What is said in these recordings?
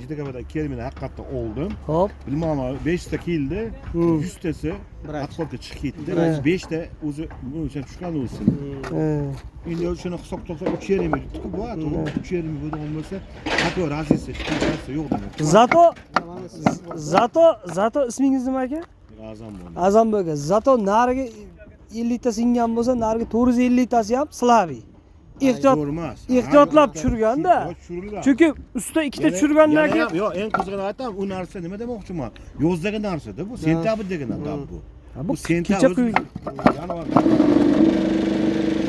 Jidekabada 2 ming haqiqatda oldim. Hop. Bilmaman 5 ta keldi. 100 tasi atxolga chiqib ketdi. 5 ta o'zi o'sha tushgan o'lsin. Endi shuni hisob qilsak 3,5 ming tutib bu, 3,5 ming bo'lgan bo'lsa, hatto raziyasi yo'q demak. Zato ismingiz nima aka? Azam bo'ldi. Azambek aka. Zato nariga 50 ta singan bo'lsa, nariga 450 tasi ham Slaviy. Ehtiyotlab tushirganda. Chunki ustida ikkita tushirgandan keyin yo'q, eng qizig'ini aytaman, u narsa nima demoqchiman? Yozdagi narsa-da bu, sentabrda narsa bu. Bu kecha yanvar.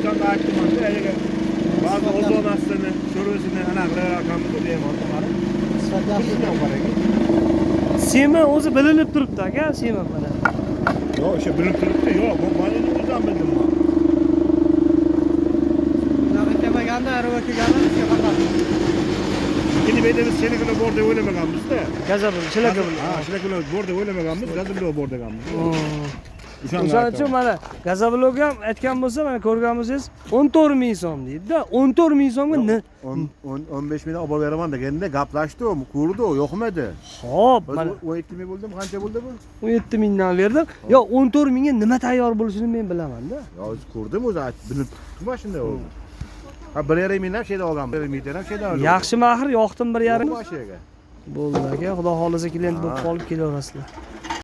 Shunday aytdim-da, agar ba'zi ozonasini, sho'rvasini ana raqamni deyman, to'g'ri. Sema o'zi bilinib turibdi aka, sema mana. Yo'q, o'sha bilinib turibdi. Yo'q, bu mana o'zim bildim. Kelmaganda arava kelganda bizga xabar. Endi biz Shelagini bor deb o'ylamaganmiz-da. Gazabul, Shelagini. Ha, Shelagini bor deb o'ylamaganmiz, Gazabul bor deganmiz. O'shaning uchun mana Gazabulga ham aytgan bo'lsa, mana ko'rgan bo'lsangiz 14 ming so'm deydi-da. 14 ming so'mga 15 mingdan olib beraman deganda gaplashdi, ko'rdi, yo'qmidi? Xo'p, mana 17 ming bo'ldimi? Qancha bo'ldi bu? 17 mingdan berdim. Yo, 14 mingga nima tayyor bo'lishini men bilaman-da. Yo, ko'rdim o'zi, bilib turibman shunday oldi. Ha, 1,5 mingdan şeyda olgan, 1,5 mingdan ham şeyda olgan. Yaxshi mahir yoqdim 1,5. Bo'ldi aka. Bo'ldi aka, xudo xolisa klient bo'lib qolib kelaverasizlar.